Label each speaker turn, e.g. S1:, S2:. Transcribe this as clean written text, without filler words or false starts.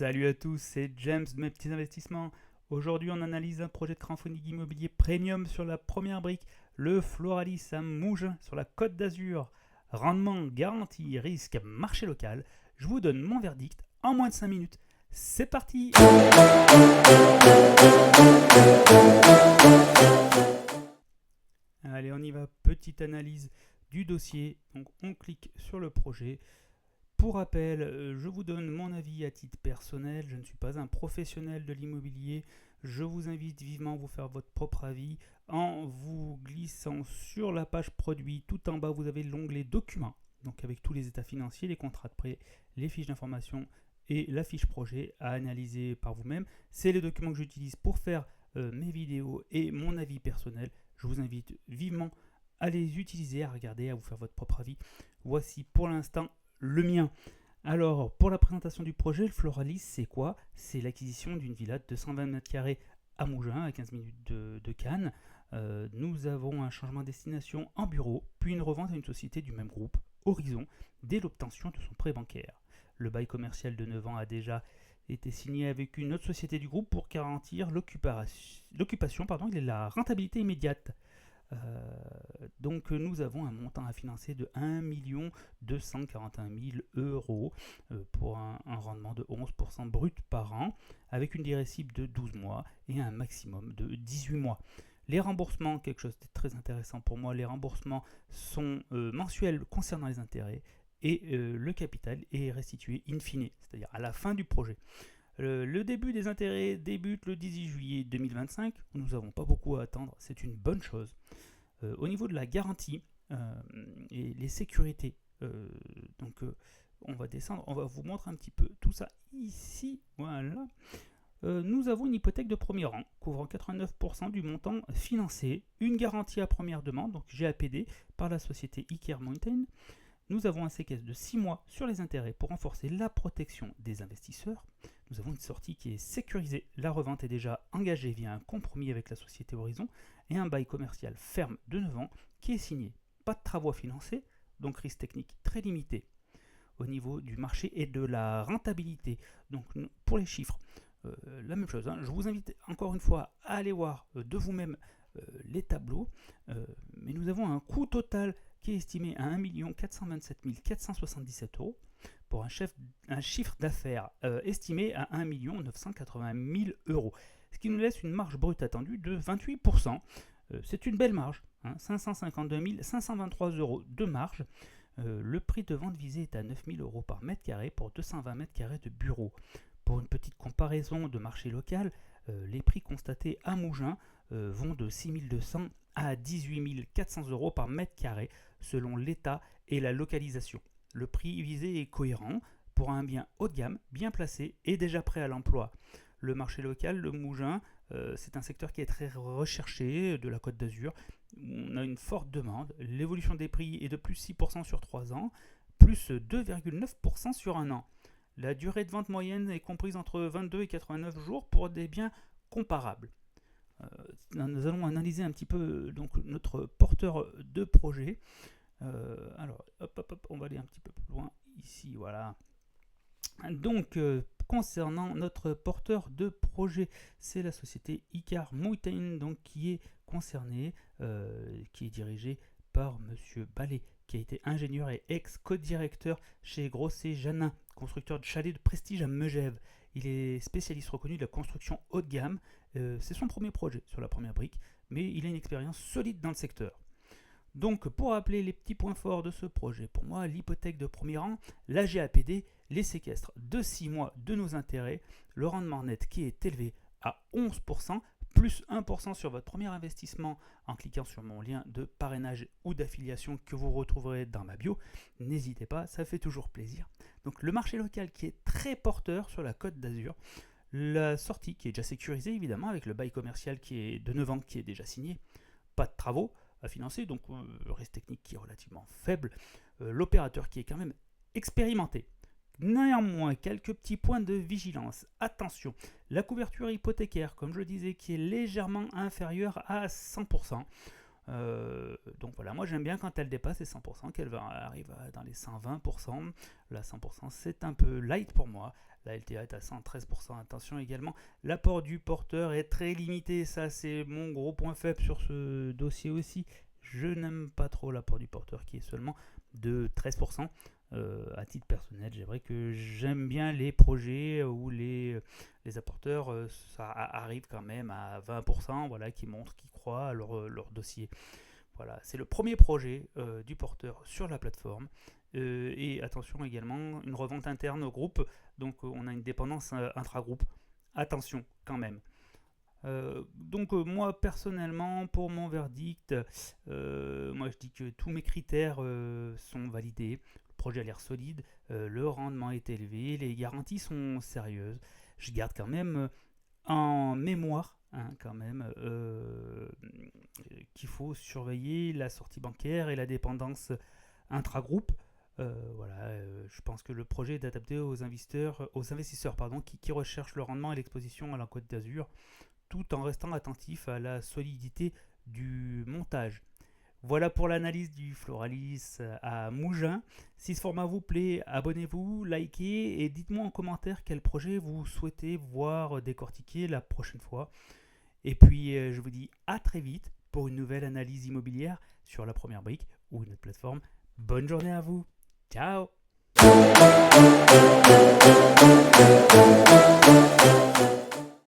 S1: Salut à tous, c'est James de mes petits investissements. Aujourd'hui, on analyse un projet de crowdfunding immobilier premium sur la première brique, le Floralis à Mougins sur la Côte d'Azur. Rendement garanti, risque, marché local. Je vous donne mon verdict en moins de 5 minutes. C'est parti. Allez, on y va. Petite analyse du dossier. Donc, on clique sur le projet. Pour rappel, je vous donne mon avis à titre personnel, je ne suis pas un professionnel de l'immobilier, je vous invite vivement à vous faire votre propre avis en vous glissant sur la page produit. Tout en bas, vous avez l'onglet documents, donc avec tous les états financiers, les contrats de prêt, les fiches d'information et la fiche projet à analyser par vous-même. C'est les documents que j'utilise pour faire mes vidéos et mon avis personnel. Je vous invite vivement à les utiliser, à regarder, à vous faire votre propre avis. Voici pour l'instant le mien. Alors, pour la présentation du projet, le Floralis, c'est quoi? C'est l'acquisition d'une villa de 220 m² à Mougins, à 15 minutes de Cannes. Nous avons un changement de destination en bureau, puis une revente à une société du même groupe, Horizon, dès l'obtention de son prêt bancaire. Le bail commercial de 9 ans a déjà été signé avec une autre société du groupe pour garantir l'occupation et la rentabilité immédiate. Donc nous avons un montant à financer de 1 241 000 euros pour un rendement de 11% brut par an, avec une durée cible de 12 mois et un maximum de 18 mois. Les remboursements, quelque chose de très intéressant pour moi, les remboursements sont mensuels concernant les intérêts et le capital est restitué in fine, c'est-à-dire à la fin du projet. Le début des intérêts débute le 18 juillet 2025. Nous n'avons pas beaucoup à attendre, c'est une bonne chose. Au niveau de la garantie et les sécurités, on va descendre, on va vous montrer un petit peu tout ça ici. Voilà. Nous avons une hypothèque de premier rang couvrant 89% du montant financé, une garantie à première demande, donc GAPD, par la société Iker Mountain. Nous avons un séquestre de 6 mois sur les intérêts pour renforcer la protection des investisseurs. Nous avons une sortie qui est sécurisée. La revente est déjà engagée via un compromis avec la société Horizon et un bail commercial ferme de 9 ans qui est signé. Pas de travaux à financer, donc risque technique très limité. Au niveau du marché et de la rentabilité, donc pour les chiffres, la même chose. Je vous invite encore une fois à aller voir de vous-même les tableaux, mais nous avons un coût total qui est estimé à 1 427 477 euros pour un chiffre d'affaires estimé à 1 980 000 euros, ce qui nous laisse une marge brute attendue de 28%. C'est une belle marge, 552 523 euros de marge. Le prix de vente visé est à 9 000 euros par mètre carré pour 220 mètres carrés de bureau. Pour une petite comparaison de marché local, les prix constatés à Mougins vont de 6 200 à 18 400 euros par mètre carré selon l'état et la localisation. Le prix visé est cohérent pour un bien haut de gamme, bien placé et déjà prêt à l'emploi. Le marché local, le Mougins, c'est un secteur qui est très recherché de la Côte d'Azur. On a une forte demande. L'évolution des prix est de plus 6% sur 3 ans, plus 2,9% sur un an. La durée de vente moyenne est comprise entre 22 et 89 jours pour des biens comparables. Nous allons analyser un petit peu donc, notre porteur de projet. Alors, on va aller un petit peu plus loin ici, voilà. Donc, concernant notre porteur de projet, c'est la société Iker Mountain, donc qui est concernée, qui est dirigée par Monsieur Ballet, qui a été ingénieur et ex-co-directeur chez Grosset Janin, constructeur de chalets de prestige à Megève. Il est spécialiste reconnu de la construction haut de gamme. C'est son premier projet sur la première brique, mais il a une expérience solide dans le secteur. Donc, pour rappeler les petits points forts de ce projet, pour moi, l'hypothèque de premier rang, la GAPD, les séquestres de 6 mois de nos intérêts, le rendement net qui est élevé à 11%, plus 1% sur votre premier investissement en cliquant sur mon lien de parrainage ou d'affiliation que vous retrouverez dans ma bio. N'hésitez pas, ça fait toujours plaisir. Donc, le marché local qui est très porteur sur la Côte d'Azur, la sortie qui est déjà sécurisée évidemment avec le bail commercial qui est de 9 ans qui est déjà signé, pas de travaux à financer, donc le risque technique qui est relativement faible, l'opérateur qui est quand même expérimenté. Néanmoins, quelques petits points de vigilance. Attention, la couverture hypothécaire, comme je disais, qui est légèrement inférieure à 100%. Donc voilà, moi j'aime bien quand elle dépasse les 100%, qu'elle arrive dans les 120%. Là 100% c'est un peu light pour moi. La LTA est à 113%. Attention également, l'apport du porteur est très limité. Ça c'est mon gros point faible sur ce dossier aussi. Je n'aime pas trop l'apport du porteur qui est seulement de 13%. À titre personnel, c'est vrai que j'aime bien les projets où les apporteurs ça arrive quand même à 20%, voilà, qui montrent, qui croient à leur dossier. Voilà, c'est le premier projet du porteur sur la plateforme. Et attention également, une revente interne au groupe, donc on a une dépendance intra-groupe. Attention quand même. Donc moi personnellement, pour mon verdict, moi je dis que tous mes critères sont validés. Le projet a l'air solide, le rendement est élevé, les garanties sont sérieuses. Je garde quand même en mémoire, hein, quand même, qu'il faut surveiller la sortie bancaire et la dépendance intra-groupe. Voilà, je pense que le projet est adapté aux investisseurs pardon, qui recherchent le rendement et l'exposition à la Côte d'Azur, tout en restant attentif à la solidité du montage. Voilà pour l'analyse du Floralis à Mougins. Si ce format vous plaît, abonnez-vous, likez et dites-moi en commentaire quel projet vous souhaitez voir décortiquer la prochaine fois. Et puis je vous dis à très vite pour une nouvelle analyse immobilière sur la première brique ou une autre plateforme. Bonne journée à vous. Ciao.